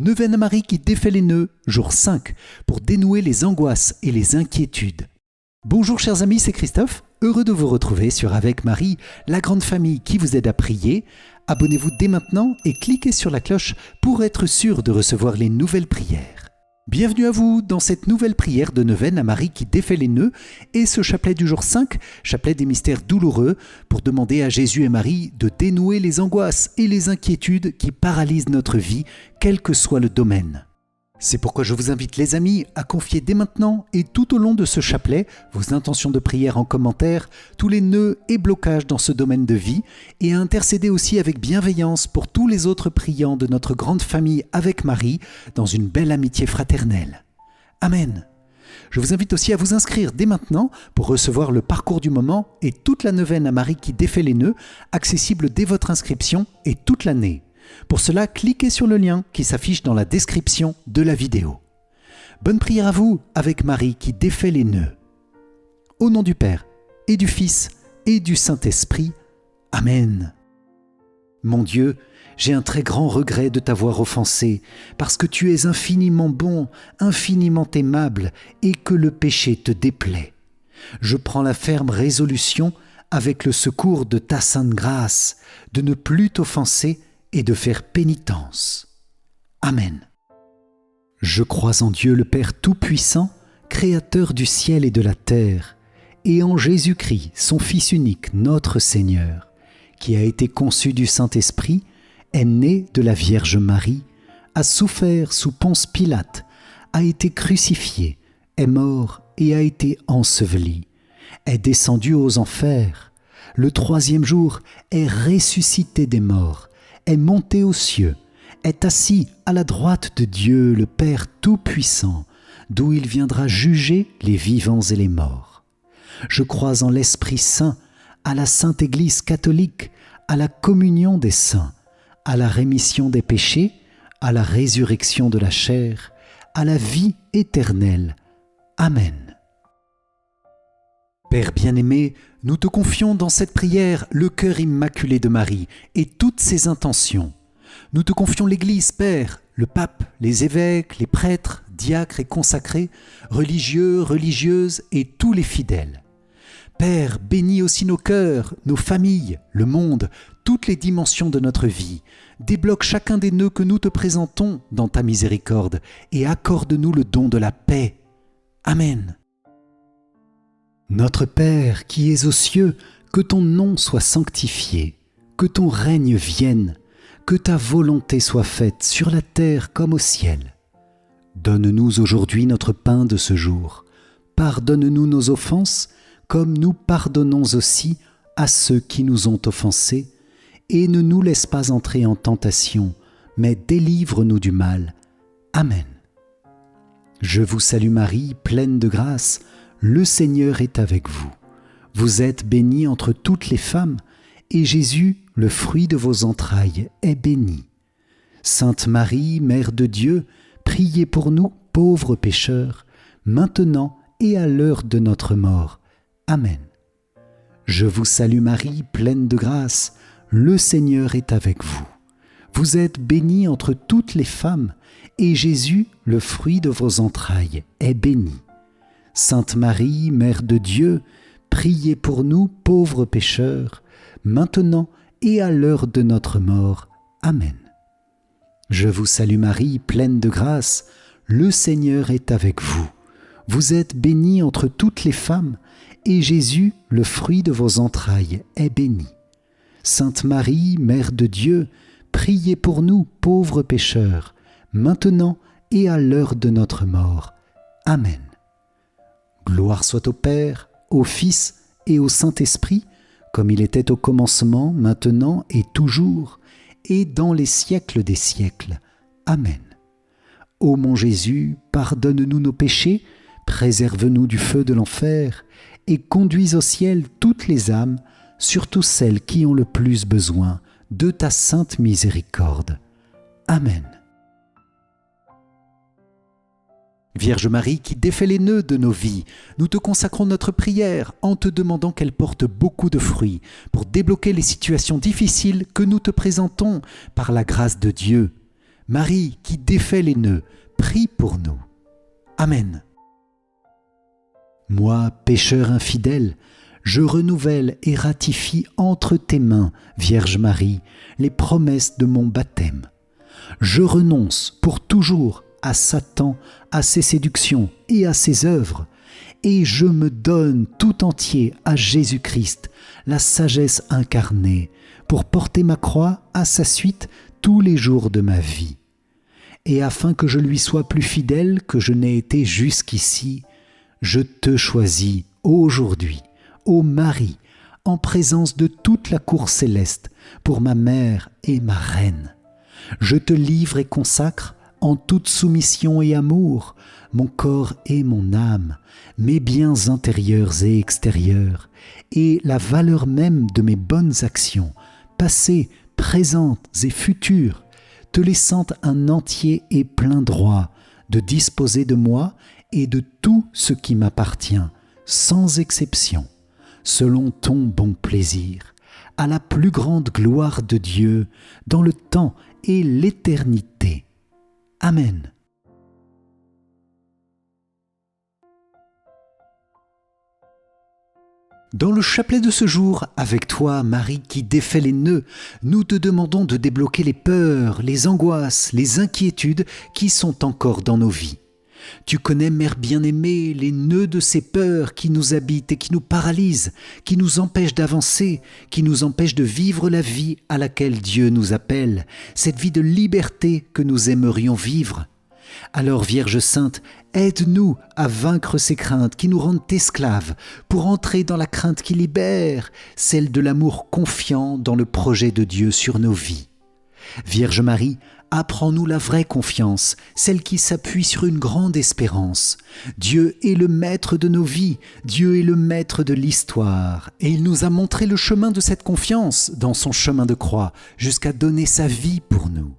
Neuvaine à Marie qui défait les nœuds, jour 5, pour dénouer les angoisses et les inquiétudes. Bonjour chers amis, c'est Christophe, heureux de vous retrouver sur Avec Marie, la grande famille qui vous aide à prier. Abonnez-vous dès maintenant et cliquez sur la cloche pour être sûr de recevoir les nouvelles prières. Bienvenue à vous dans cette nouvelle prière de neuvaine à Marie qui défait les nœuds et ce chapelet du jour 5, chapelet des mystères douloureux, pour demander à Jésus et Marie de dénouer les angoisses et les inquiétudes qui paralysent notre vie, quel que soit le domaine. C'est pourquoi je vous invite les amis à confier dès maintenant et tout au long de ce chapelet vos intentions de prière en commentaire, tous les nœuds et blocages dans ce domaine de vie et à intercéder aussi avec bienveillance pour tous les autres priants de notre grande famille avec Marie dans une belle amitié fraternelle. Amen. Je vous invite aussi à vous inscrire dès maintenant pour recevoir le parcours du moment et toute la neuvaine à Marie qui défait les nœuds, accessible dès votre inscription et toute l'année. Pour cela, cliquez sur le lien qui s'affiche dans la description de la vidéo. Bonne prière à vous avec Marie qui défait les nœuds. Au nom du Père et du Fils et du Saint-Esprit. Amen. Mon Dieu, j'ai un très grand regret de t'avoir offensé, parce que tu es infiniment bon, infiniment aimable, et que le péché te déplaît. Je prends la ferme résolution, avec le secours de ta sainte grâce, de ne plus t'offenser et de faire pénitence. Amen. Je crois en Dieu le Père Tout-Puissant, Créateur du ciel et de la terre, et en Jésus-Christ, son Fils unique, notre Seigneur, qui a été conçu du Saint-Esprit, est né de la Vierge Marie, a souffert sous Ponce Pilate, a été crucifié, est mort et a été enseveli, est descendu aux enfers, le troisième jour est ressuscité des morts, est monté aux cieux, est assis à la droite de Dieu le Père Tout-Puissant, d'où il viendra juger les vivants et les morts. Je crois en l'Esprit Saint, à la Sainte Église catholique, à la communion des saints, à la rémission des péchés, à la résurrection de la chair, à la vie éternelle. Amen. Père bien-aimé, nous te confions dans cette prière le cœur immaculé de Marie et toutes ses intentions. Nous te confions l'Église, Père, le pape, les évêques, les prêtres, diacres et consacrés, religieux, religieuses et tous les fidèles. Père, bénis aussi nos cœurs, nos familles, le monde, toutes les dimensions de notre vie. Débloque chacun des nœuds que nous te présentons dans ta miséricorde et accorde-nous le don de la paix. Amen. Notre Père qui es aux cieux, que ton nom soit sanctifié, que ton règne vienne, que ta volonté soit faite sur la terre comme au ciel. Donne-nous aujourd'hui notre pain de ce jour. Pardonne-nous nos offenses, comme nous pardonnons aussi à ceux qui nous ont offensés, et ne nous laisse pas entrer en tentation, mais délivre-nous du mal. Amen. Je vous salue Marie, pleine de grâce, le Seigneur est avec vous. Vous êtes bénie entre toutes les femmes, et Jésus, le fruit de vos entrailles, est béni. Sainte Marie, Mère de Dieu, priez pour nous, pauvres pécheurs, maintenant et à l'heure de notre mort. Amen. Je vous salue Marie, pleine de grâce, le Seigneur est avec vous. Vous êtes bénie entre toutes les femmes, et Jésus, le fruit de vos entrailles, est béni. Sainte Marie, Mère de Dieu, priez pour nous, pauvres pécheurs, maintenant et à l'heure de notre mort. Amen. Je vous salue Marie, pleine de grâce, le Seigneur est avec vous. Vous êtes bénie entre toutes les femmes, et Jésus, le fruit de vos entrailles, est béni. Sainte Marie, Mère de Dieu, priez pour nous, pauvres pécheurs, maintenant et à l'heure de notre mort. Amen. Gloire soit au Père, au Fils et au Saint-Esprit, comme il était au commencement, maintenant et toujours, et dans les siècles des siècles. Amen. Ô mon Jésus, pardonne-nous nos péchés, préserve-nous du feu de l'enfer, et conduis au ciel toutes les âmes, surtout celles qui ont le plus besoin de ta sainte miséricorde. Amen. Vierge Marie qui défait les nœuds de nos vies, nous te consacrons notre prière en te demandant qu'elle porte beaucoup de fruits pour débloquer les situations difficiles que nous te présentons par la grâce de Dieu. Marie qui défait les nœuds, prie pour nous. Amen. Moi, pécheur infidèle, je renouvelle et ratifie entre tes mains, Vierge Marie, les promesses de mon baptême. Je renonce pour toujours à Satan, à ses séductions et à ses œuvres, et je me donne tout entier à Jésus-Christ, la sagesse incarnée, pour porter ma croix à sa suite tous les jours de ma vie. Et afin que je lui sois plus fidèle que je n'ai été jusqu'ici, je te choisis aujourd'hui, ô Marie, en présence de toute la cour céleste, pour ma mère et ma reine. Je te livre et consacre, en toute soumission et amour, mon corps et mon âme, mes biens intérieurs et extérieurs, et la valeur même de mes bonnes actions, passées, présentes et futures, te laissant un entier et plein droit de disposer de moi et de tout ce qui m'appartient, sans exception, selon ton bon plaisir, à la plus grande gloire de Dieu, dans le temps et l'éternité. Amen. Dans le chapelet de ce jour, avec toi, Marie qui défait les nœuds, nous te demandons de débloquer les peurs, les angoisses, les inquiétudes qui sont encore dans nos vies. Tu connais, Mère bien-aimée, les nœuds de ces peurs qui nous habitent et qui nous paralysent, qui nous empêchent d'avancer, qui nous empêchent de vivre la vie à laquelle Dieu nous appelle, cette vie de liberté que nous aimerions vivre. Alors, Vierge Sainte, aide-nous à vaincre ces craintes qui nous rendent esclaves, pour entrer dans la crainte qui libère, celle de l'amour confiant dans le projet de Dieu sur nos vies. Vierge Marie, apprends-nous la vraie confiance, celle qui s'appuie sur une grande espérance. Dieu est le maître de nos vies, Dieu est le maître de l'histoire, et il nous a montré le chemin de cette confiance dans son chemin de croix, jusqu'à donner sa vie pour nous.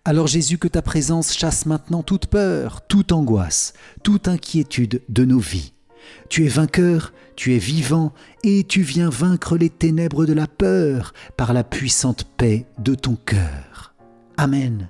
Alors Jésus, que ta présence chasse maintenant toute peur, toute angoisse, toute inquiétude de nos vies. Tu es vainqueur, tu es vivant, et tu viens vaincre les ténèbres de la peur par la puissante paix de ton cœur. Amen.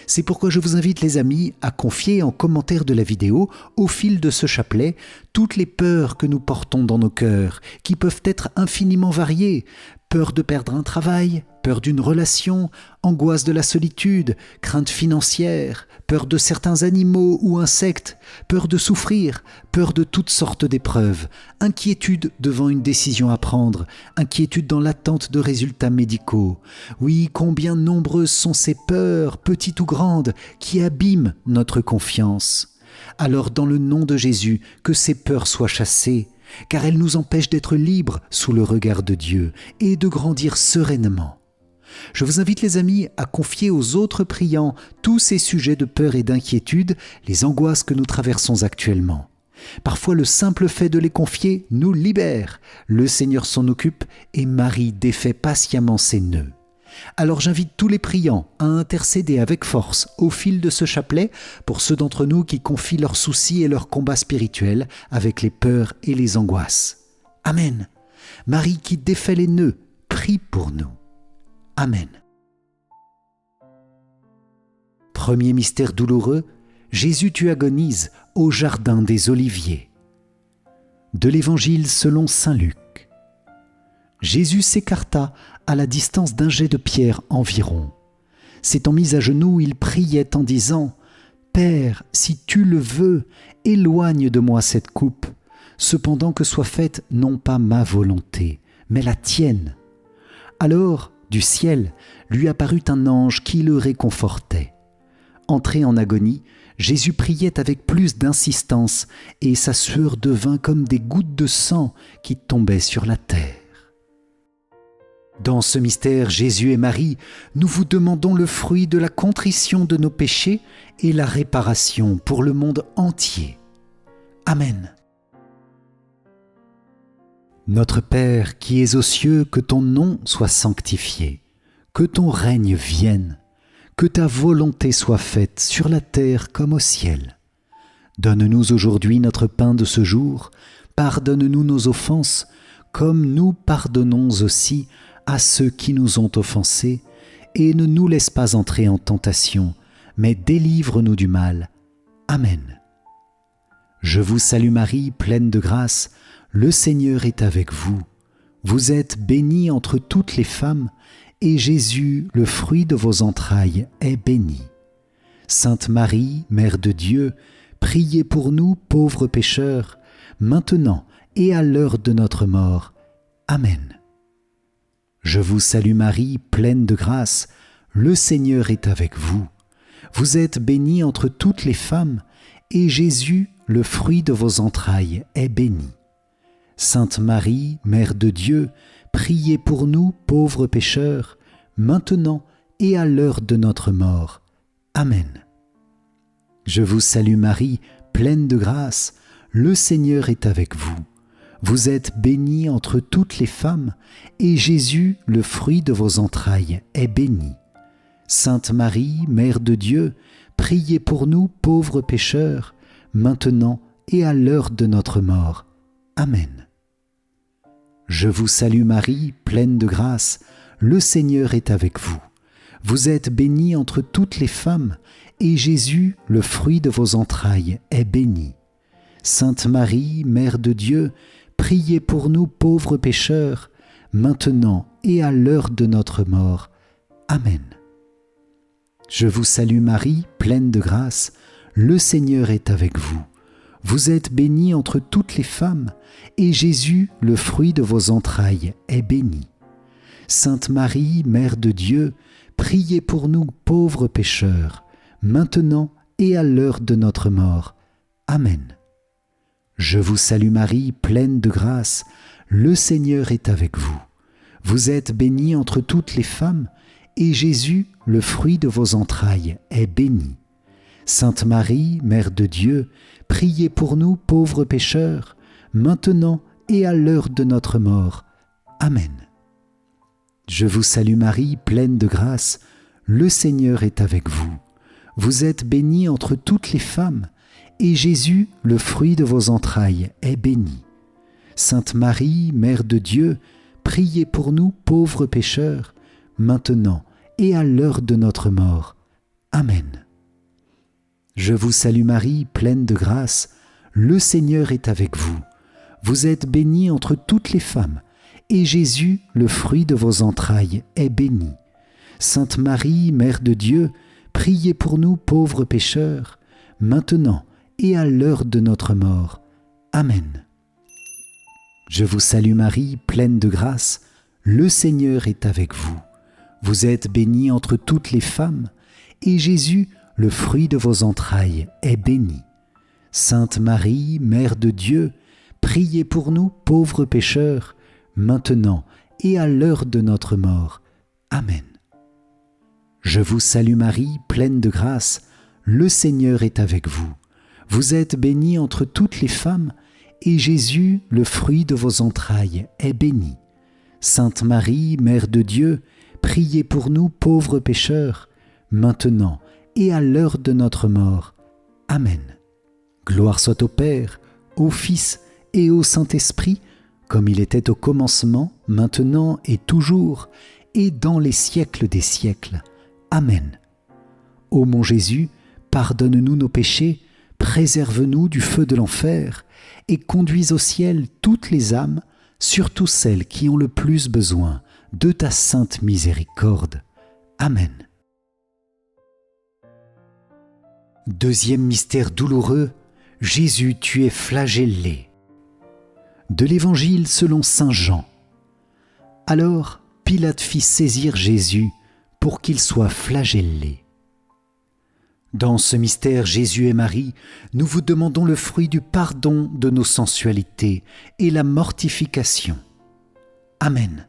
C'est pourquoi je vous invite, les amis, à confier en commentaire de la vidéo, au fil de ce chapelet, toutes les peurs que nous portons dans nos cœurs, qui peuvent être infiniment variées. Peur de perdre un travail, peur d'une relation, angoisse de la solitude, crainte financière, peur de certains animaux ou insectes, peur de souffrir, peur de toutes sortes d'épreuves, inquiétude devant une décision à prendre, inquiétude dans l'attente de résultats médicaux. Oui, combien nombreuses sont ces peurs, petites ou grandes, qui abîment notre confiance. Alors, dans le nom de Jésus, que ces peurs soient chassées, car elles nous empêchent d'être libres sous le regard de Dieu et de grandir sereinement. Je vous invite, les amis, à confier aux autres priants tous ces sujets de peur et d'inquiétude, les angoisses que nous traversons actuellement. Parfois, le simple fait de les confier nous libère. Le Seigneur s'en occupe et Marie défait patiemment ses nœuds. Alors j'invite tous les priants à intercéder avec force au fil de ce chapelet pour ceux d'entre nous qui confient leurs soucis et leurs combats spirituels avec les peurs et les angoisses. Amen. Marie qui défait les nœuds, prie pour nous. Amen. Premier mystère douloureux, Jésus tu agonises au jardin des Oliviers. De l'Évangile selon saint Luc. Jésus s'écarta à la distance d'un jet de pierre environ. S'étant mis à genoux, il priait en disant « Père, si tu le veux, éloigne de moi cette coupe, cependant que soit faite non pas ma volonté, mais la tienne. » Alors, du ciel, lui apparut un ange qui le réconfortait. Entré en agonie, Jésus priait avec plus d'insistance et sa sueur devint comme des gouttes de sang qui tombaient sur la terre. Dans ce mystère, Jésus et Marie, nous vous demandons le fruit de la contrition de nos péchés et la réparation pour le monde entier. Amen. Notre Père qui es aux cieux, que ton nom soit sanctifié, que ton règne vienne, que ta volonté soit faite sur la terre comme au ciel. Donne-nous aujourd'hui notre pain de ce jour, pardonne-nous nos offenses, comme nous pardonnons aussi à ceux qui nous ont offensés, et ne nous laisse pas entrer en tentation, mais délivre-nous du mal. Amen. Je vous salue Marie, pleine de grâce, le Seigneur est avec vous. Vous êtes bénie entre toutes les femmes, et Jésus, le fruit de vos entrailles, est béni. Sainte Marie, Mère de Dieu, priez pour nous pauvres pécheurs, maintenant et à l'heure de notre mort. Amen. Je vous salue Marie, pleine de grâce, le Seigneur est avec vous. Vous êtes bénie entre toutes les femmes, et Jésus, le fruit de vos entrailles, est béni. Sainte Marie, Mère de Dieu, priez pour nous pauvres pécheurs, maintenant et à l'heure de notre mort. Amen. Je vous salue Marie, pleine de grâce, le Seigneur est avec vous. Vous êtes bénie entre toutes les femmes, et Jésus, le fruit de vos entrailles, est béni. Sainte Marie, Mère de Dieu, priez pour nous pauvres pécheurs, maintenant et à l'heure de notre mort. Amen. Je vous salue Marie, pleine de grâce, le Seigneur est avec vous. Vous êtes bénie entre toutes les femmes, et Jésus, le fruit de vos entrailles, est béni. Sainte Marie, Mère de Dieu, priez pour nous pauvres pécheurs, maintenant et à l'heure de notre mort. Amen. Je vous salue Marie, pleine de grâce, le Seigneur est avec vous. Vous êtes bénie entre toutes les femmes, et Jésus, le fruit de vos entrailles, est béni. Sainte Marie, Mère de Dieu, priez pour nous pauvres pécheurs, maintenant et à l'heure de notre mort. Amen. Je vous salue Marie, pleine de grâce, le Seigneur est avec vous. Vous êtes bénie entre toutes les femmes, et Jésus, le fruit de vos entrailles, est béni. Sainte Marie, Mère de Dieu, priez pour nous pauvres pécheurs, maintenant et à l'heure de notre mort. Amen. Je vous salue Marie, pleine de grâce, le Seigneur est avec vous. Vous êtes bénie entre toutes les femmes, et Jésus, le fruit de vos entrailles, est béni. Sainte Marie, Mère de Dieu, priez pour nous pauvres pécheurs, maintenant et à l'heure de notre mort. Amen. Je vous salue Marie, pleine de grâce, le Seigneur est avec vous. Vous êtes bénie entre toutes les femmes, et Jésus, le fruit de vos entrailles, est béni. Sainte Marie, Mère de Dieu, priez pour nous pauvres pécheurs, maintenant et à l'heure de notre mort. Amen. Je vous salue Marie, pleine de grâce, le Seigneur est avec vous. Vous êtes bénie entre toutes les femmes, et Jésus, le fruit de vos entrailles, est béni. Sainte Marie, Mère de Dieu, priez pour nous pauvres pécheurs, maintenant et à l'heure de notre mort. Amen. Je vous salue Marie, pleine de grâce, le Seigneur est avec vous. Vous êtes bénie entre toutes les femmes, et Jésus, le fruit de vos entrailles, est béni. Sainte Marie, Mère de Dieu, priez pour nous pauvres pécheurs, maintenant et à l'heure de notre mort. Amen. Gloire soit au Père, au Fils et au Saint-Esprit, comme il était au commencement, maintenant et toujours, et dans les siècles des siècles. Amen. Ô mon Jésus, pardonne-nous nos péchés, préserve-nous du feu de l'enfer, et conduis au ciel toutes les âmes, surtout celles qui ont le plus besoin de ta sainte miséricorde. Amen. Deuxième mystère douloureux, Jésus, tu es flagellé. De l'Évangile selon saint Jean. Alors Pilate fit saisir Jésus pour qu'il soit flagellé. Dans ce mystère, Jésus et Marie, nous vous demandons le fruit du pardon de nos sensualités et la mortification. Amen.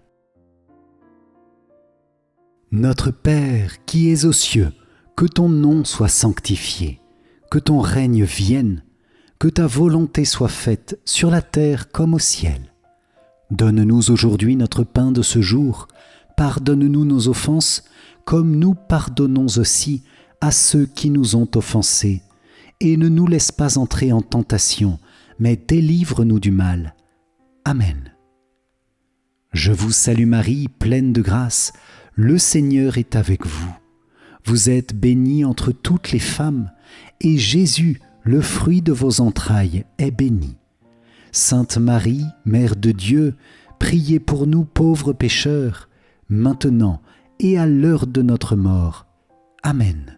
Notre Père qui es aux cieux, que ton nom soit sanctifié, que ton règne vienne, que ta volonté soit faite sur la terre comme au ciel. Donne-nous aujourd'hui notre pain de ce jour, pardonne-nous nos offenses, comme nous pardonnons aussi à ceux qui nous ont offensés, et ne nous laisse pas entrer en tentation, mais délivre-nous du mal. Amen. Je vous salue Marie, pleine de grâce, le Seigneur est avec vous. Vous êtes bénie entre toutes les femmes, et Jésus, le fruit de vos entrailles, est béni. Sainte Marie, Mère de Dieu, priez pour nous pauvres pécheurs, maintenant et à l'heure de notre mort. Amen.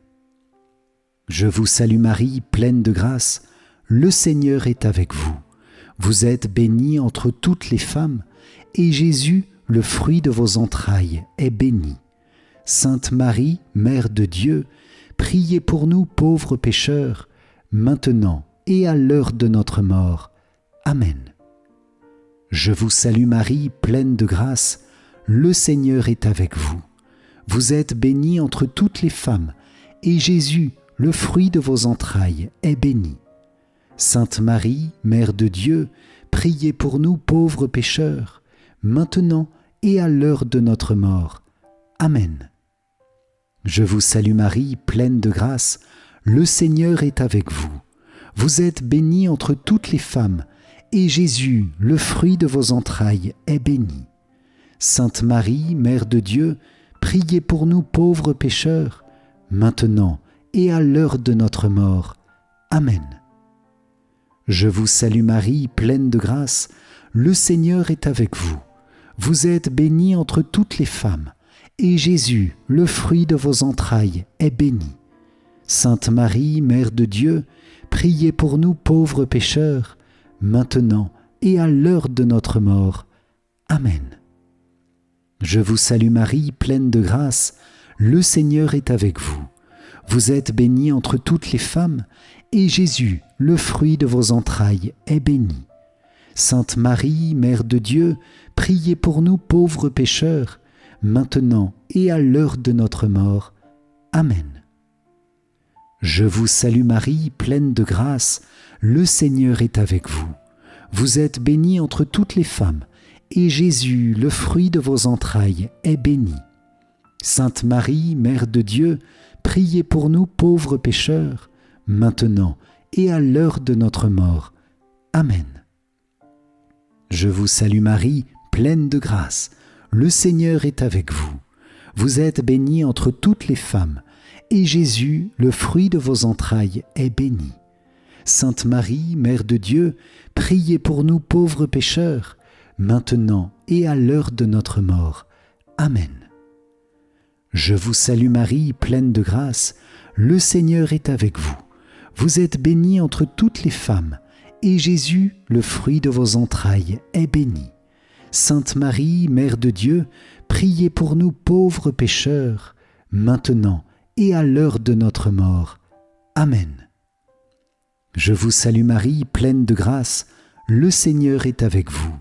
Je vous salue Marie, pleine de grâce, le Seigneur est avec vous. Vous êtes bénie entre toutes les femmes, et Jésus, le fruit de vos entrailles, est béni. Sainte Marie, Mère de Dieu, priez pour nous pauvres pécheurs, maintenant et à l'heure de notre mort. Amen. Je vous salue Marie, pleine de grâce, le Seigneur est avec vous. Vous êtes bénie entre toutes les femmes, et Jésus, le fruit de vos entrailles, est béni. Sainte Marie, Mère de Dieu, priez pour nous pauvres pécheurs, maintenant et à l'heure de notre mort. Amen. Je vous salue Marie, pleine de grâce, le Seigneur est avec vous. Vous êtes bénie entre toutes les femmes, et Jésus, le fruit de vos entrailles, est béni. Sainte Marie, Mère de Dieu, priez pour nous pauvres pécheurs, maintenant et à l'heure de notre mort. Amen. Je vous salue Marie, pleine de grâce, le Seigneur est avec vous. Vous êtes bénie entre toutes les femmes, et Jésus, le fruit de vos entrailles, est béni. Sainte Marie, Mère de Dieu, priez pour nous pauvres pécheurs, maintenant et à l'heure de notre mort. Amen. Je vous salue Marie, pleine de grâce, le Seigneur est avec vous. Vous êtes bénie entre toutes les femmes, et Jésus, le fruit de vos entrailles, est béni. Sainte Marie, Mère de Dieu, priez pour nous pauvres pécheurs, maintenant et à l'heure de notre mort. Amen. Je vous salue Marie, pleine de grâce, le Seigneur est avec vous. Vous êtes bénie entre toutes les femmes, et Jésus, le fruit de vos entrailles, est béni. Sainte Marie, Mère de Dieu, priez pour nous pauvres pécheurs, maintenant et à l'heure de notre mort. Amen. Je vous salue Marie, pleine de grâce, le Seigneur est avec vous. Vous êtes bénie entre toutes les femmes, et Jésus, le fruit de vos entrailles, est béni. Sainte Marie, Mère de Dieu, priez pour nous pauvres pécheurs, maintenant et à l'heure de notre mort. Amen. Je vous salue Marie, pleine de grâce, le Seigneur est avec vous. Vous êtes bénie entre toutes les femmes, et Jésus, le fruit de vos entrailles, est béni. Sainte Marie, Mère de Dieu, priez pour nous pauvres pécheurs, maintenant et à l'heure de notre mort. Amen. Je vous salue Marie, pleine de grâce, le Seigneur est avec vous.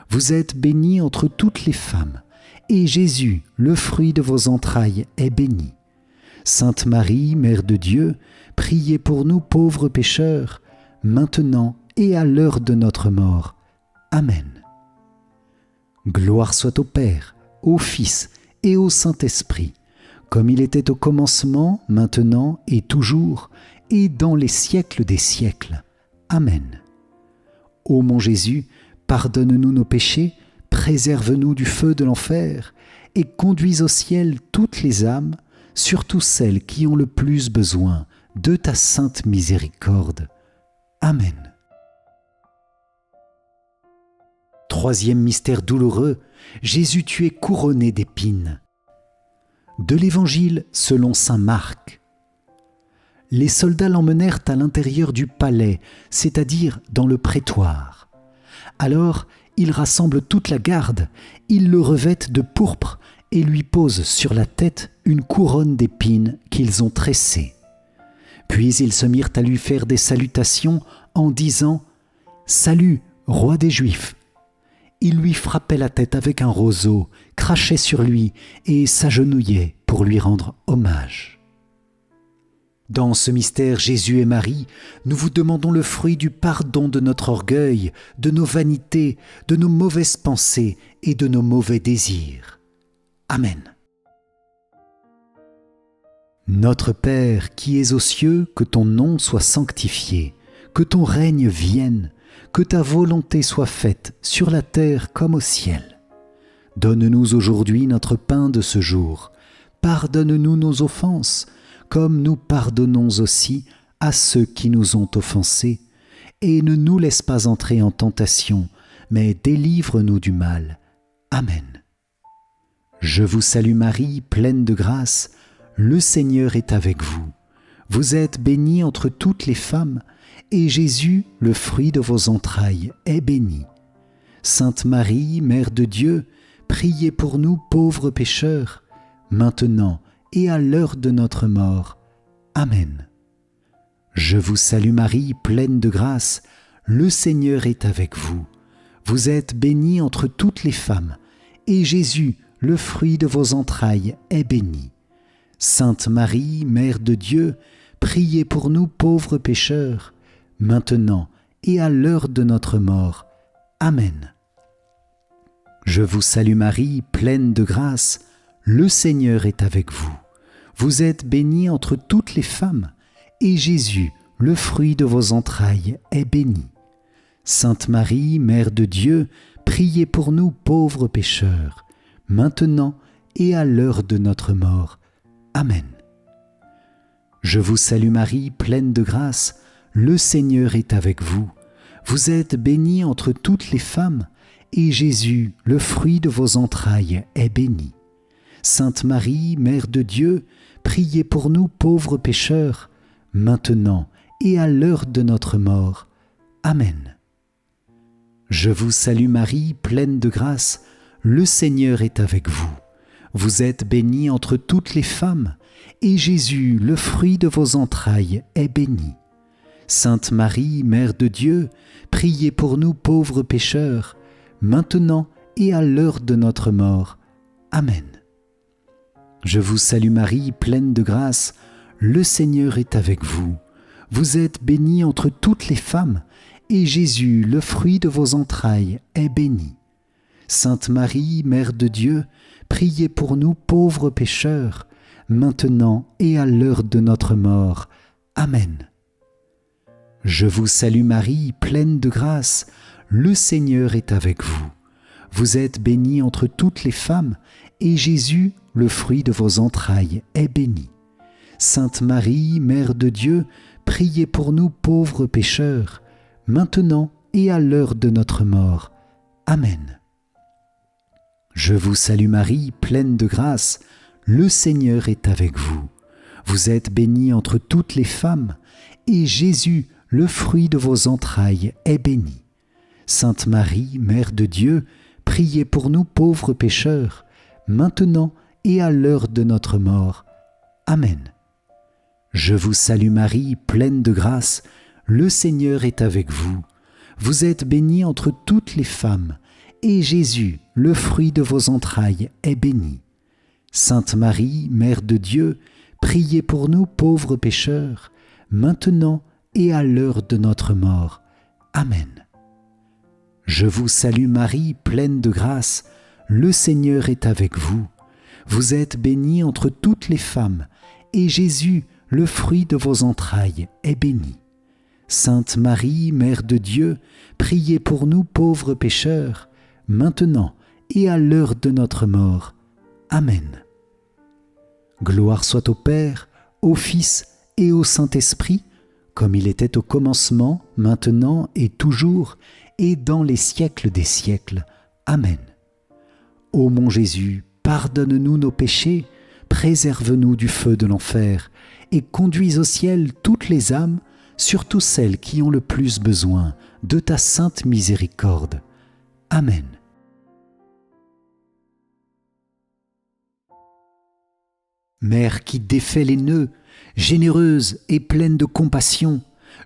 Vous êtes bénie entre toutes les femmes, et Jésus, le fruit de vos entrailles, est béni. Sainte Marie, Mère de Dieu, priez pour nous pauvres pécheurs, maintenant et à l'heure de notre mort. Amen. Gloire soit au Père, au Fils et au Saint-Esprit, comme il était au commencement, maintenant et toujours, et dans les siècles des siècles. Amen. Ô mon Jésus, pardonne-nous nos péchés, préserve-nous du feu de l'enfer, et conduis au ciel toutes les âmes, surtout celles qui ont le plus besoin de ta sainte miséricorde. Amen. Troisième mystère douloureux, Jésus tu es couronné d'épines. De l'Évangile selon saint Marc. Les soldats l'emmenèrent à l'intérieur du palais, c'est-à-dire dans le prétoire. Alors, ils rassemblent toute la garde, ils le revêtent de pourpre et lui posent sur la tête une couronne d'épines qu'ils ont tressée. Puis ils se mirent à lui faire des salutations en disant « Salut, roi des Juifs !» Ils lui frappaient la tête avec un roseau, crachaient sur lui et s'agenouillaient pour lui rendre hommage. Dans ce mystère Jésus et Marie, nous vous demandons le fruit du pardon de notre orgueil, de nos vanités, de nos mauvaises pensées et de nos mauvais désirs. Amen. Notre Père qui es aux cieux, que ton nom soit sanctifié, que ton règne vienne, que ta volonté soit faite sur la terre comme au ciel. Donne-nous aujourd'hui notre pain de ce jour. Pardonne-nous nos offenses, comme nous pardonnons aussi à ceux qui nous ont offensés. Et ne nous laisse pas entrer en tentation, mais délivre-nous du mal. Amen. Je vous salue Marie, pleine de grâce, le Seigneur est avec vous. Vous êtes bénie entre toutes les femmes, et Jésus, le fruit de vos entrailles, est béni. Sainte Marie, Mère de Dieu, priez pour nous pauvres pécheurs, maintenant et à l'heure de notre mort. Amen. Je vous salue Marie, pleine de grâce, le Seigneur est avec vous. Vous êtes bénie entre toutes les femmes, et Jésus, le fruit de vos entrailles, est béni. Sainte Marie, Mère de Dieu, priez pour nous pauvres pécheurs, maintenant et à l'heure de notre mort. Amen. Je vous salue Marie, pleine de grâce, le Seigneur est avec vous. Vous êtes bénie entre toutes les femmes, et Jésus, le fruit de vos entrailles, est béni. Sainte Marie, Mère de Dieu, priez pour nous pauvres pécheurs, maintenant et à l'heure de notre mort. Amen. Je vous salue Marie, pleine de grâce, le Seigneur est avec vous. Vous êtes bénie entre toutes les femmes, et Jésus, le fruit de vos entrailles, est béni. Sainte Marie, Mère de Dieu, priez pour nous pauvres pécheurs, maintenant et à l'heure de notre mort. Amen. Je vous salue Marie, pleine de grâce, le Seigneur est avec vous. Vous êtes bénie entre toutes les femmes, et Jésus, le fruit de vos entrailles, est béni. Sainte Marie, Mère de Dieu, priez pour nous pauvres pécheurs, maintenant et à l'heure de notre mort. Amen. Je vous salue Marie, pleine de grâce, le Seigneur est avec vous. Vous êtes bénie entre toutes les femmes, et Jésus, le fruit de vos entrailles, est béni. Sainte Marie, Mère de Dieu, priez pour nous pauvres pécheurs, maintenant et à l'heure de notre mort. Amen. Je vous salue Marie, pleine de grâce, le Seigneur est avec vous. Vous êtes bénie entre toutes les femmes, et Jésus, le fruit de vos entrailles, est béni. Sainte Marie, Mère de Dieu, priez pour nous pauvres pécheurs, maintenant et à l'heure de notre mort. Amen. Je vous salue Marie, pleine de grâce, le Seigneur est avec vous. Vous êtes bénie entre toutes les femmes, et Jésus, le fruit de vos entrailles, est béni. Sainte Marie, Mère de Dieu, priez pour nous pauvres pécheurs, maintenant et à l'heure de notre mort. Amen. Je vous salue Marie, pleine de grâce, le Seigneur est avec vous. Vous êtes bénie entre toutes les femmes, et Jésus, le fruit de vos entrailles, est béni. Sainte Marie, Mère de Dieu, priez pour nous pauvres pécheurs, maintenant et à l'heure de notre mort. Amen. Je vous salue Marie, pleine de grâce, le Seigneur est avec vous. Vous êtes bénie entre toutes les femmes, et Jésus, le fruit de vos entrailles, est béni. Sainte Marie, Mère de Dieu, priez pour nous pauvres pécheurs, maintenant et à l'heure de notre mort. Amen. Gloire soit au Père, au Fils et au Saint-Esprit, comme il était au commencement, maintenant et toujours, et dans les siècles des siècles. Amen. Ô mon Jésus, pardonne-nous nos péchés, préserve-nous du feu de l'enfer, et conduis au ciel toutes les âmes, surtout celles qui ont le plus besoin de ta sainte miséricorde. Amen. Mère qui défait les nœuds, généreuse et pleine de compassion,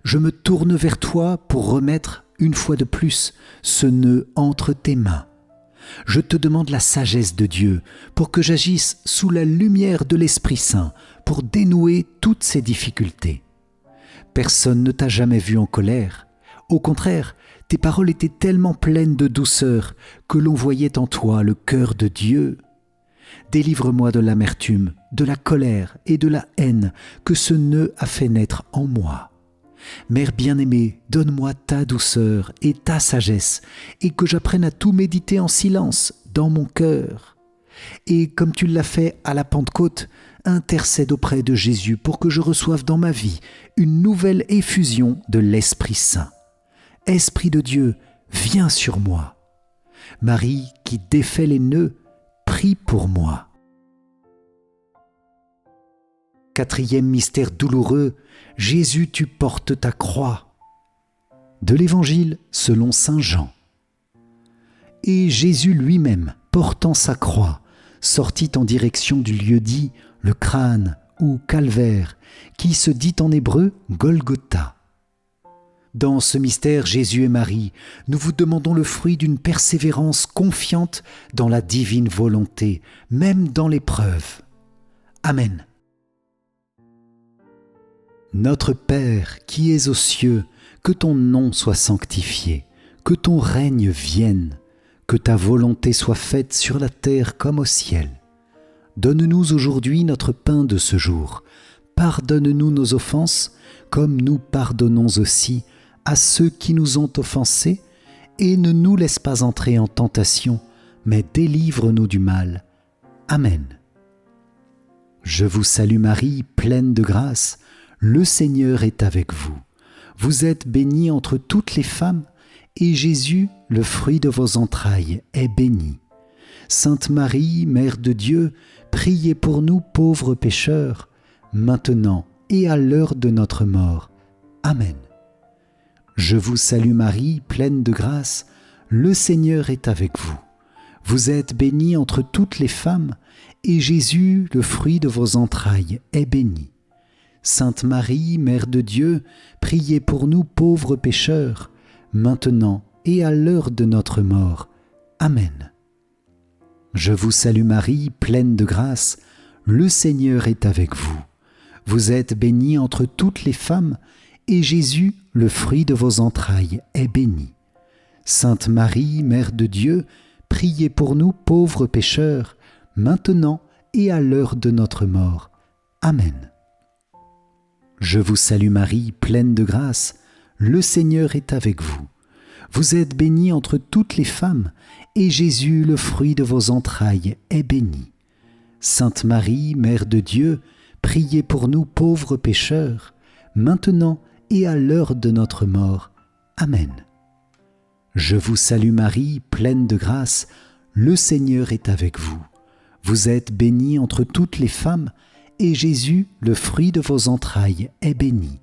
je me tourne vers toi pour remettre, une fois de plus, ce nœud entre tes mains. Je te demande la sagesse de Dieu pour que j'agisse sous la lumière de l'Esprit Saint pour dénouer toutes ces difficultés. Personne ne t'a jamais vu en colère. Au contraire, tes paroles étaient tellement pleines de douceur que l'on voyait en toi le cœur de Dieu. Délivre-moi de l'amertume, de la colère et de la haine que ce nœud a fait naître en moi. Mère bien-aimée, donne-moi ta douceur et ta sagesse, et que j'apprenne à tout méditer en silence dans mon cœur. Et comme tu l'as fait à la Pentecôte, intercède auprès de Jésus pour que je reçoive dans ma vie une nouvelle effusion de l'Esprit Saint. Esprit de Dieu, viens sur moi. Marie qui défait les nœuds, prie pour moi. Quatrième mystère douloureux, Jésus, tu portes ta croix. De l'Évangile selon saint Jean. Et Jésus lui-même, portant sa croix, sortit en direction du lieu dit le crâne ou calvaire, qui se dit en hébreu Golgotha. Dans ce mystère, Jésus et Marie, nous vous demandons le fruit d'une persévérance confiante dans la divine volonté, même dans l'épreuve. Amen. Notre Père qui es aux cieux, que ton nom soit sanctifié, que ton règne vienne, que ta volonté soit faite sur la terre comme au ciel. Donne-nous aujourd'hui notre pain de ce jour. Pardonne-nous nos offenses, comme nous pardonnons aussi à ceux qui nous ont offensés, et ne nous laisse pas entrer en tentation, mais délivre-nous du mal. Amen. Je vous salue Marie, pleine de grâce, le Seigneur est avec vous. Vous êtes bénie entre toutes les femmes, et Jésus, le fruit de vos entrailles, est béni. Sainte Marie, Mère de Dieu, priez pour nous pauvres pécheurs, maintenant et à l'heure de notre mort. Amen. Je vous salue Marie, pleine de grâce, le Seigneur est avec vous. Vous êtes bénie entre toutes les femmes, et Jésus, le fruit de vos entrailles, est béni. Sainte Marie, Mère de Dieu, priez pour nous pauvres pécheurs, maintenant et à l'heure de notre mort. Amen. Je vous salue Marie, pleine de grâce, le Seigneur est avec vous. Vous êtes bénie entre toutes les femmes, et Jésus, le fruit de vos entrailles, est béni. Sainte Marie, Mère de Dieu, priez pour nous pauvres pécheurs, maintenant et à l'heure de notre mort. Amen. Je vous salue Marie, pleine de grâce, le Seigneur est avec vous. Vous êtes bénie entre toutes les femmes, et Jésus, le fruit de vos entrailles, est béni. Sainte Marie, Mère de Dieu, priez pour nous pauvres pécheurs, maintenant et à l'heure de notre mort. Amen. Je vous salue Marie, pleine de grâce, le Seigneur est avec vous. Vous êtes bénie entre toutes les femmes, et Jésus, le fruit de vos entrailles, est béni.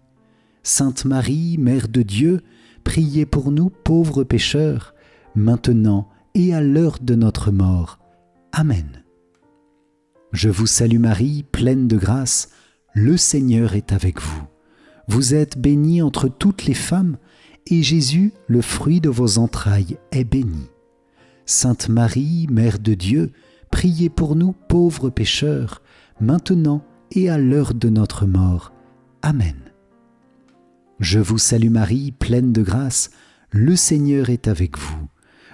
Sainte Marie, Mère de Dieu, priez pour nous pauvres pécheurs, maintenant et à l'heure de notre mort. Amen. Je vous salue Marie, pleine de grâce, le Seigneur est avec vous. Vous êtes bénie entre toutes les femmes, et Jésus, le fruit de vos entrailles, est béni. Sainte Marie, Mère de Dieu, priez pour nous pauvres pécheurs, maintenant et à l'heure de notre mort. Amen. Je vous salue Marie, pleine de grâce, le Seigneur est avec vous.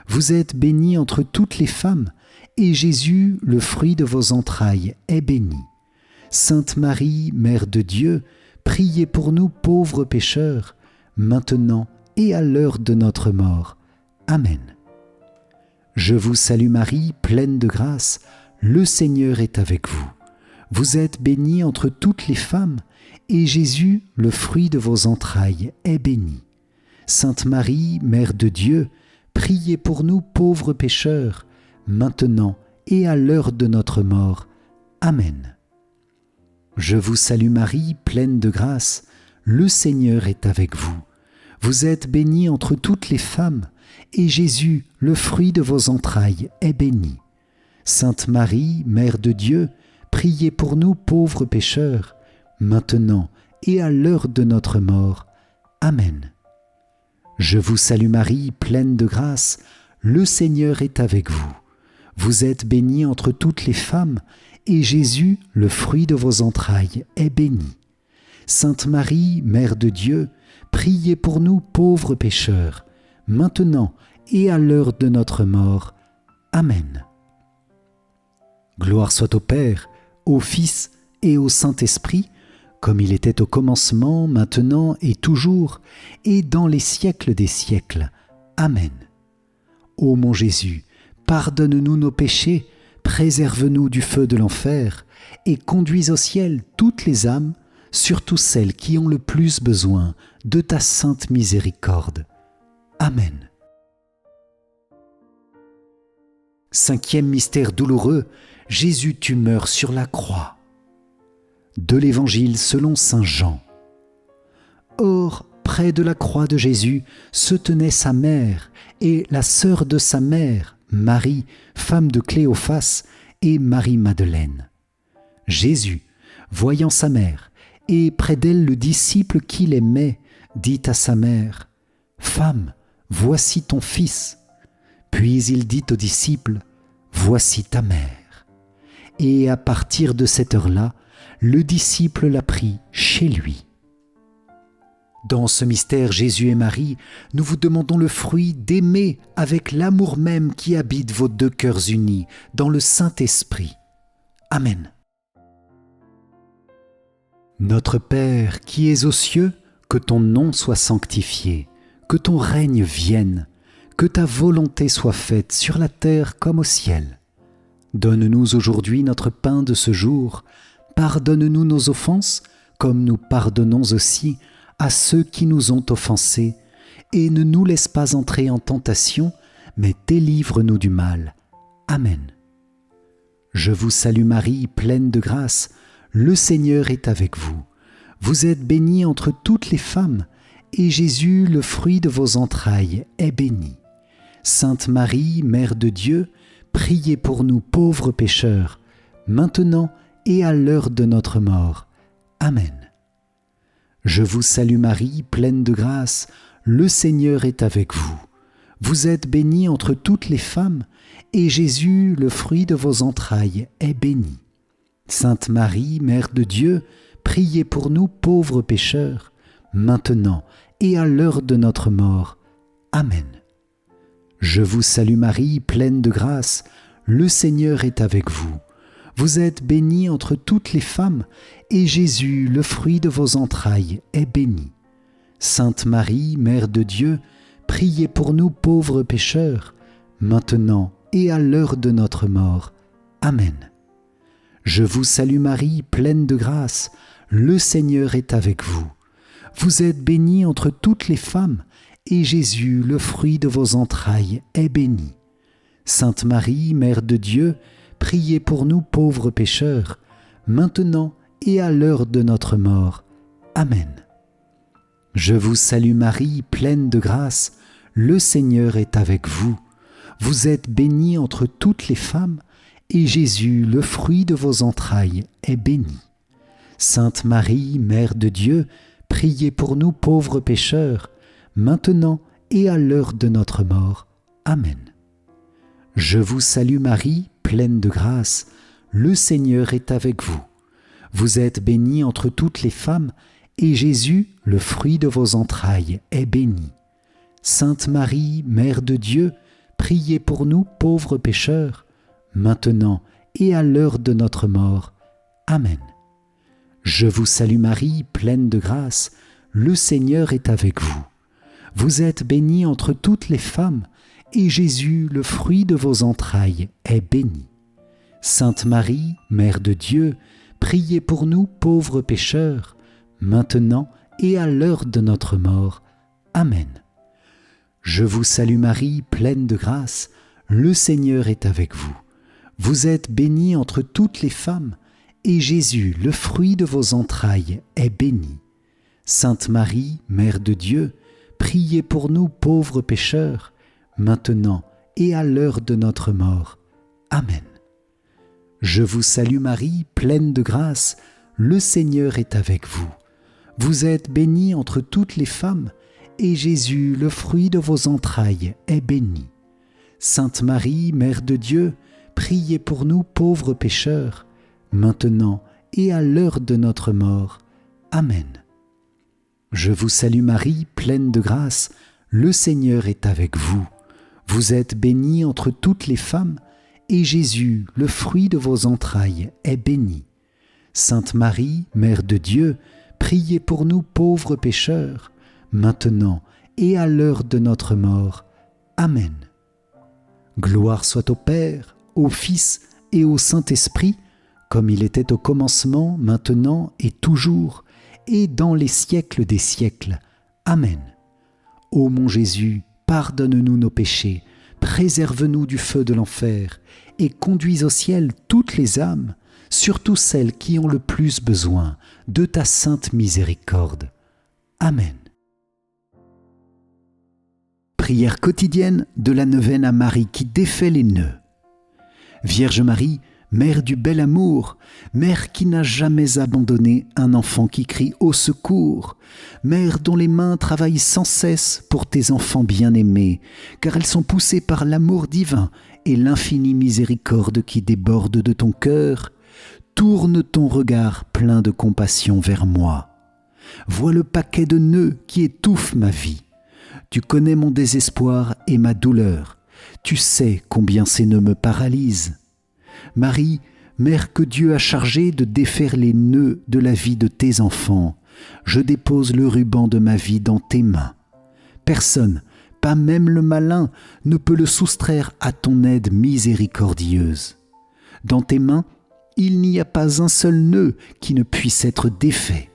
Vous êtes bénie entre toutes les femmes, et Jésus, le fruit de vos entrailles, est béni. Sainte Marie, Mère de Dieu, priez pour nous pauvres pécheurs, maintenant et à l'heure de notre mort. Amen. Je vous salue Marie, pleine de grâce, le Seigneur est avec vous. Vous êtes bénie entre toutes les femmes, et Jésus, le fruit de vos entrailles, est béni. Sainte Marie, Mère de Dieu, priez pour nous pauvres pécheurs, maintenant et à l'heure de notre mort. Amen. Je vous salue Marie, pleine de grâce, le Seigneur est avec vous. Vous êtes bénie entre toutes les femmes, et Jésus, le fruit de vos entrailles, est béni. Sainte Marie, Mère de Dieu, priez pour nous pauvres pécheurs, maintenant et à l'heure de notre mort. Amen. Je vous salue Marie, pleine de grâce, le Seigneur est avec vous. Vous êtes bénie entre toutes les femmes, et Jésus, le fruit de vos entrailles, est béni. Sainte Marie, Mère de Dieu, priez pour nous pauvres pécheurs, maintenant et à l'heure de notre mort. Amen. Gloire soit au Père, au Fils et au Saint-Esprit, comme il était au commencement, maintenant et toujours, et dans les siècles des siècles. Amen. Ô mon Jésus, pardonne-nous nos péchés, préserve-nous du feu de l'enfer, et conduis au ciel toutes les âmes, surtout celles qui ont le plus besoin de ta sainte miséricorde. Amen. Cinquième mystère douloureux, Jésus, tu meurs sur la croix. De l'Évangile selon saint Jean. Or, près de la croix de Jésus se tenait sa mère et la sœur de sa mère, Marie, femme de Cléophas, et Marie-Madeleine. Jésus, voyant sa mère, et près d'elle le disciple qu'il aimait, dit à sa mère, « Femme, voici ton fils. » Puis il dit au disciple, « Voici ta mère. » Et à partir de cette heure-là, le disciple l'a pris chez lui. Dans ce mystère Jésus et Marie, nous vous demandons le fruit d'aimer avec l'amour même qui habite vos deux cœurs unis dans le Saint-Esprit. Amen. Notre Père qui es aux cieux, que ton nom soit sanctifié, que ton règne vienne, que ta volonté soit faite sur la terre comme au ciel. Donne-nous aujourd'hui notre pain de ce jour. Pardonne-nous nos offenses, comme nous pardonnons aussi à ceux qui nous ont offensés, et ne nous laisse pas entrer en tentation, mais délivre-nous du mal. Amen. Je vous salue Marie, pleine de grâce, le Seigneur est avec vous. Vous êtes bénie entre toutes les femmes, et Jésus, le fruit de vos entrailles, est béni. Sainte Marie, Mère de Dieu, priez pour nous pauvres pécheurs, maintenant et à l'heure de notre mort. Amen. Je vous salue Marie, pleine de grâce, le Seigneur est avec vous. Vous êtes bénie entre toutes les femmes, et Jésus, le fruit de vos entrailles, est béni. Sainte Marie, Mère de Dieu, priez pour nous pauvres pécheurs, maintenant et à l'heure de notre mort. Amen. Je vous salue Marie, pleine de grâce, le Seigneur est avec vous. Vous êtes bénie entre toutes les femmes, et Jésus, le fruit de vos entrailles, est béni. Sainte Marie, Mère de Dieu, priez pour nous pauvres pécheurs, maintenant et à l'heure de notre mort. Amen. Je vous salue Marie, pleine de grâce, le Seigneur est avec vous. Vous êtes bénie entre toutes les femmes, et Jésus, le fruit de vos entrailles, est béni. Sainte Marie, Mère de Dieu, priez pour nous pauvres pécheurs, maintenant et à l'heure de notre mort. Amen. Je vous salue Marie, pleine de grâce, le Seigneur est avec vous. Vous êtes bénie entre toutes les femmes, et Jésus, le fruit de vos entrailles, est béni. Sainte Marie, Mère de Dieu, priez pour nous pauvres pécheurs, maintenant et à l'heure de notre mort. Amen. Je vous salue Marie, pleine de grâce, le Seigneur est avec vous. Vous êtes bénie entre toutes les femmes, et Jésus, le fruit de vos entrailles, est béni. Sainte Marie, Mère de Dieu, priez pour nous pauvres pécheurs, maintenant et à l'heure de notre mort. Amen. Je vous salue Marie, pleine de grâce, le Seigneur est avec vous. Vous êtes bénie entre toutes les femmes, et Jésus, le fruit de vos entrailles, est béni. Sainte Marie, Mère de Dieu, priez pour nous pauvres pécheurs, maintenant et à l'heure de notre mort. Amen. Je vous salue Marie, pleine de grâce, le Seigneur est avec vous. Vous êtes bénie entre toutes les femmes, et Jésus, le fruit de vos entrailles, est béni. Sainte Marie, Mère de Dieu, priez pour nous pauvres pécheurs, maintenant et à l'heure de notre mort. Amen. Je vous salue Marie, pleine de grâce, le Seigneur est avec vous. Vous êtes bénie entre toutes les femmes, et Jésus, le fruit de vos entrailles, est béni. Sainte Marie, Mère de Dieu, priez pour nous pauvres pécheurs, maintenant et à l'heure de notre mort. Amen. Je vous salue Marie, pleine de grâce, le Seigneur est avec vous. Vous êtes bénie entre toutes les femmes, et Jésus, le fruit de vos entrailles, est béni. Sainte Marie, Mère de Dieu, priez pour nous pauvres pécheurs, maintenant et à l'heure de notre mort. Amen. Gloire soit au Père, au Fils et au Saint-Esprit, comme il était au commencement, maintenant et toujours, et dans les siècles des siècles. Amen. Ô mon Jésus, pardonne-nous nos péchés, préserve-nous du feu de l'enfer, et conduis au ciel toutes les âmes, surtout celles qui ont le plus besoin de ta sainte miséricorde. Amen. Prière quotidienne de la neuvaine à Marie qui défait les nœuds. Vierge Marie, Mère du bel amour, Mère qui n'a jamais abandonné un enfant qui crie au secours, Mère dont les mains travaillent sans cesse pour tes enfants bien-aimés, car elles sont poussées par l'amour divin et l'infinie miséricorde qui déborde de ton cœur, tourne ton regard plein de compassion vers moi. Vois le paquet de nœuds qui étouffe ma vie. Tu connais mon désespoir et ma douleur. Tu sais combien ces nœuds me paralysent. Marie, Mère que Dieu a chargée de défaire les nœuds de la vie de tes enfants, je dépose le ruban de ma vie dans tes mains. Personne, pas même le malin, ne peut le soustraire à ton aide miséricordieuse. Dans tes mains, il n'y a pas un seul nœud qui ne puisse être défait.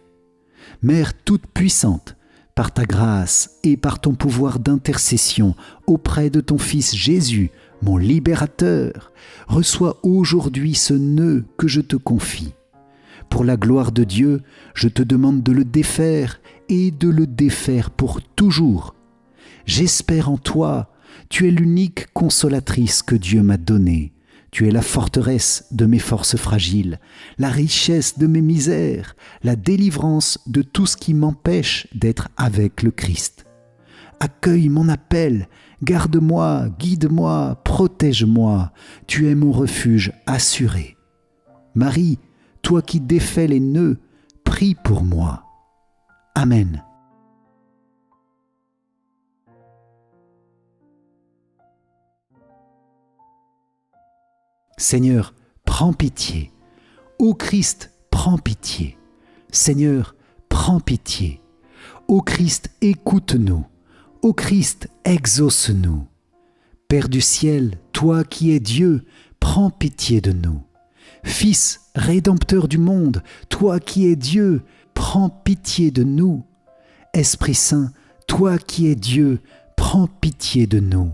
Mère toute puissante, par ta grâce et par ton pouvoir d'intercession auprès de ton Fils Jésus, mon libérateur, reçois aujourd'hui ce nœud que je te confie. Pour la gloire de Dieu, je te demande de le défaire et de le défaire pour toujours. J'espère en toi, tu es l'unique consolatrice que Dieu m'a donnée. Tu es la forteresse de mes forces fragiles, la richesse de mes misères, la délivrance de tout ce qui m'empêche d'être avec le Christ. Accueille mon appel, garde-moi, guide-moi, protège-moi, tu es mon refuge assuré. Marie, toi qui défais les nœuds, prie pour moi. Amen. Seigneur, prends pitié. Ô Christ, prends pitié. Seigneur, prends pitié. Ô Christ, écoute-nous. Ô Christ, exauce-nous. Père du ciel, toi qui es Dieu, prends pitié de nous. Fils, rédempteur du monde, toi qui es Dieu, prends pitié de nous. Esprit Saint, toi qui es Dieu, prends pitié de nous.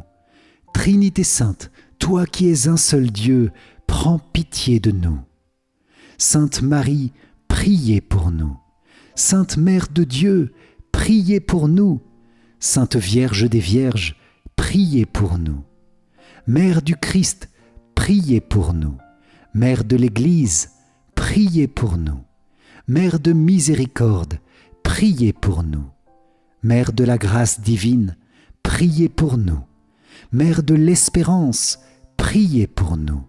Trinité Sainte, toi qui es un seul Dieu, prends pitié de nous. Sainte Marie, priez pour nous. Sainte Mère de Dieu, priez pour nous. Sainte Vierge des Vierges, priez pour nous. Mère du Christ, priez pour nous. Mère de l'Église, priez pour nous. Mère de miséricorde, priez pour nous. Mère de la grâce divine, priez pour nous. Mère de l'espérance, priez pour nous.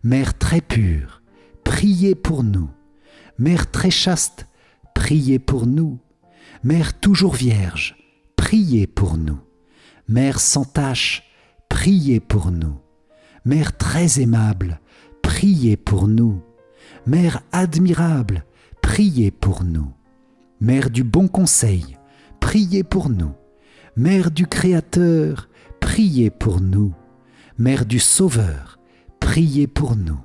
Mère très pure, priez pour nous. Mère très chaste, priez pour nous. Mère toujours vierge, priez pour nous. Mère sans tache, priez pour nous. Mère très aimable, priez pour nous. Mère admirable, priez pour nous. Mère du bon conseil, priez pour nous. Mère du Créateur, priez pour nous. Mère du Sauveur, priez pour nous.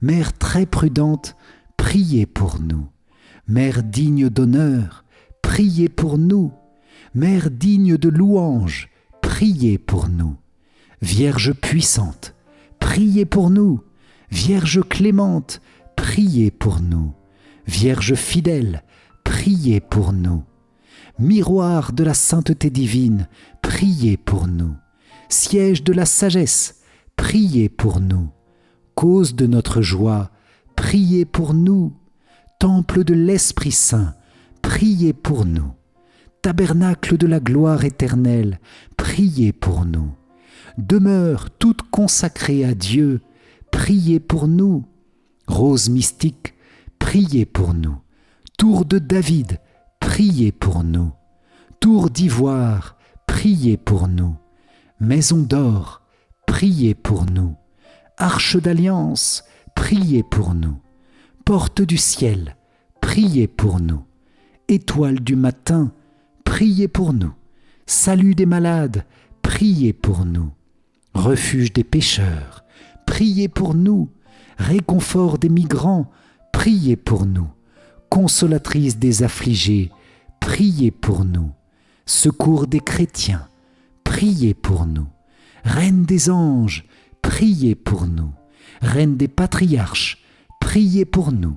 Mère très prudente, priez pour nous. Mère digne d'honneur, priez pour nous. Mère digne de louange, priez pour nous. Vierge puissante, priez pour nous. Vierge clémente, priez pour nous. Vierge fidèle, priez pour nous. Miroir de la sainteté divine, priez pour nous. Siège de la sagesse, priez pour nous. Cause de notre joie, priez pour nous. Temple de l'Esprit Saint, priez pour nous. Tabernacle de la gloire éternelle, priez pour nous. Demeure toute consacrée à Dieu, priez pour nous. Rose mystique, priez pour nous. Tour de David, priez pour nous. Tour d'ivoire, priez pour nous. Maison d'or, priez pour nous. Arche d'alliance, priez pour nous. Porte du ciel, priez pour nous. Étoile du matin, priez pour nous. Salut des malades, priez pour nous. Refuge des pécheurs, priez pour nous. réconfort des migrants, priez pour nous. Consolatrice des affligés, priez pour nous. Secours des chrétiens, priez pour nous. Reine des anges, priez pour nous. Reine des patriarches, priez pour nous.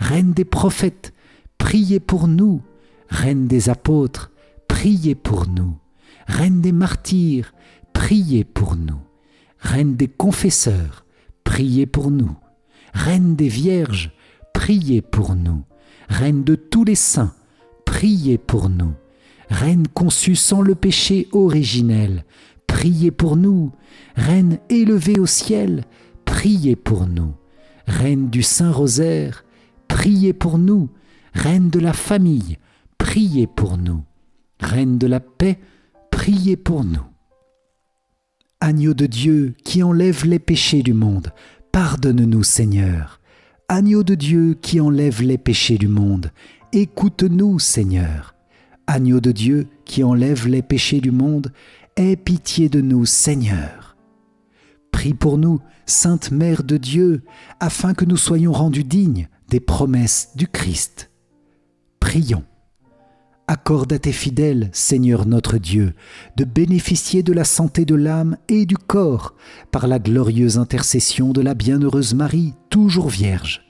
Reine des prophètes, priez pour nous. Reine des apôtres, priez pour nous. Reine des martyrs, priez pour nous. Reine des confesseurs, priez pour nous. Reine des vierges, priez pour nous. Reine de tous les saints, priez pour nous. Reine conçue sans le péché originel, priez pour nous. Reine élevée au ciel, priez pour nous. Reine du Saint-Rosaire, priez pour nous. Reine de la famille, priez pour nous. Reine de la paix, priez pour nous. Agneau de Dieu qui enlève les péchés du monde, pardonne-nous Seigneur. Agneau de Dieu qui enlève les péchés du monde, écoute-nous Seigneur. Agneau de Dieu qui enlève les péchés du monde, aie pitié de nous Seigneur. Prie pour nous, Sainte Mère de Dieu, afin que nous soyons rendus dignes des promesses du Christ. Prions. Accorde à tes fidèles, Seigneur notre Dieu, de bénéficier de la santé de l'âme et du corps par la glorieuse intercession de la bienheureuse Marie, toujours vierge.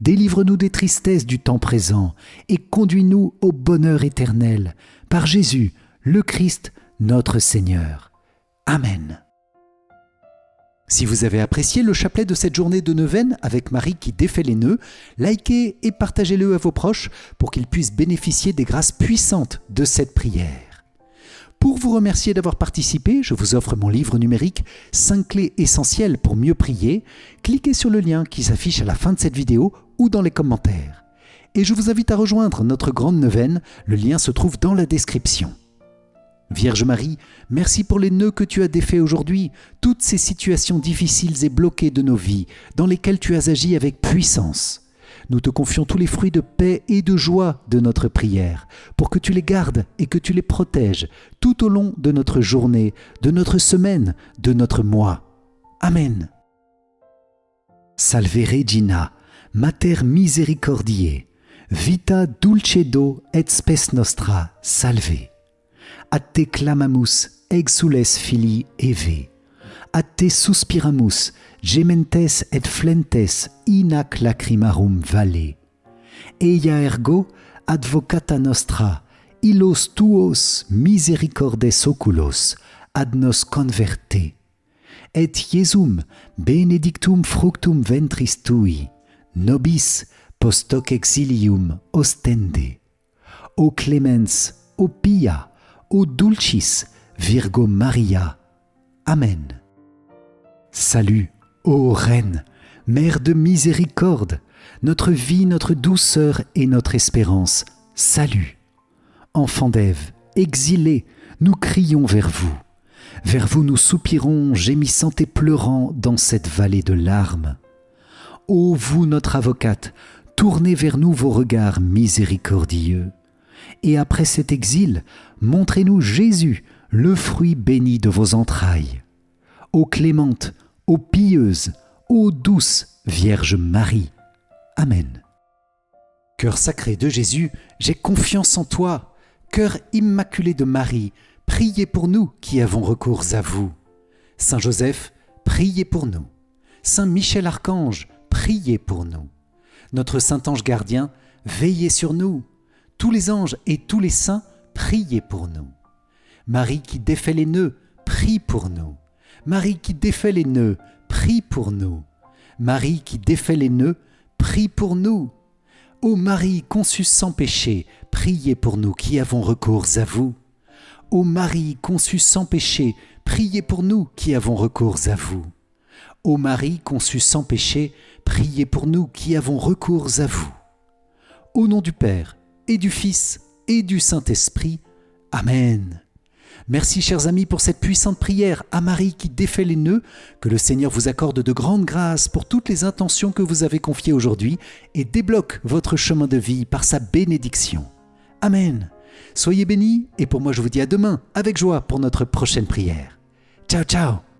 Délivre-nous des tristesses du temps présent et conduis-nous au bonheur éternel, par Jésus, le Christ, notre Seigneur. Amen. Si vous avez apprécié le chapelet de cette journée de neuvaine avec Marie qui défait les nœuds, likez et partagez-le à vos proches pour qu'ils puissent bénéficier des grâces puissantes de cette prière. Pour vous remercier d'avoir participé, je vous offre mon livre numérique « 5 clés essentielles pour mieux prier ». Cliquez sur le lien qui s'affiche à la fin de cette vidéo ou dans les commentaires. Et je vous invite à rejoindre notre grande neuvaine, le lien se trouve dans la description. Vierge Marie, merci pour les nœuds que tu as défaits aujourd'hui, toutes ces situations difficiles et bloquées de nos vies, dans lesquelles tu as agi avec puissance. Nous te confions tous les fruits de paix et de joie de notre prière, pour que tu les gardes et que tu les protèges tout au long de notre journée, de notre semaine, de notre mois. Amen. Salve Regina, Mater Misericordiae, vita dulcedo et spes nostra, salve. A te clamamus, exules filii Eve. A te suspiramus, gementes et flentes in ac lacrimarum valle. Eia ergo, advocata nostra, illos tuos misericordes oculos, ad nos converte. Et Iesum benedictum fructum ventris tui, nobis post hoc exilium ostende. O clemens, o pia, O dulcis Virgo Maria. Amen. Salut, ô Reine, Mère de miséricorde, notre vie, notre douceur et notre espérance. Salut. Enfants d'Ève, exilés, nous crions vers vous. Vers vous nous soupirons, gémissant et pleurant dans cette vallée de larmes. Ô vous, notre avocate, tournez vers nous vos regards miséricordieux. Et après cet exil, montrez-nous Jésus, le fruit béni de vos entrailles. Ô clémente, ô pieuse, ô douce Vierge Marie. Amen. Cœur sacré de Jésus, j'ai confiance en toi. Cœur immaculé de Marie, priez pour nous qui avons recours à vous. Saint Joseph, priez pour nous. Saint Michel Archange, priez pour nous. Notre Saint Ange gardien, veillez sur nous. Tous les anges et tous les saints, priez pour nous. Marie qui défait les nœuds, prie pour nous. Marie qui défait les nœuds, prie pour nous. Marie qui défait les nœuds, prie pour nous. Ô Marie conçue sans péché, priez pour nous qui avons recours à vous. Ô Marie conçue sans péché, priez pour nous qui avons recours à vous. Ô Marie conçue sans péché, priez pour nous qui avons recours à vous. Au nom du Père, et du Fils, et du Saint-Esprit. Amen. Merci chers amis pour cette puissante prière à Marie qui défait les nœuds. Que le Seigneur vous accorde de grandes grâces pour toutes les intentions que vous avez confiées aujourd'hui et débloque votre chemin de vie par sa bénédiction. Amen. Soyez bénis et pour moi je vous dis à demain avec joie pour notre prochaine prière. Ciao ciao.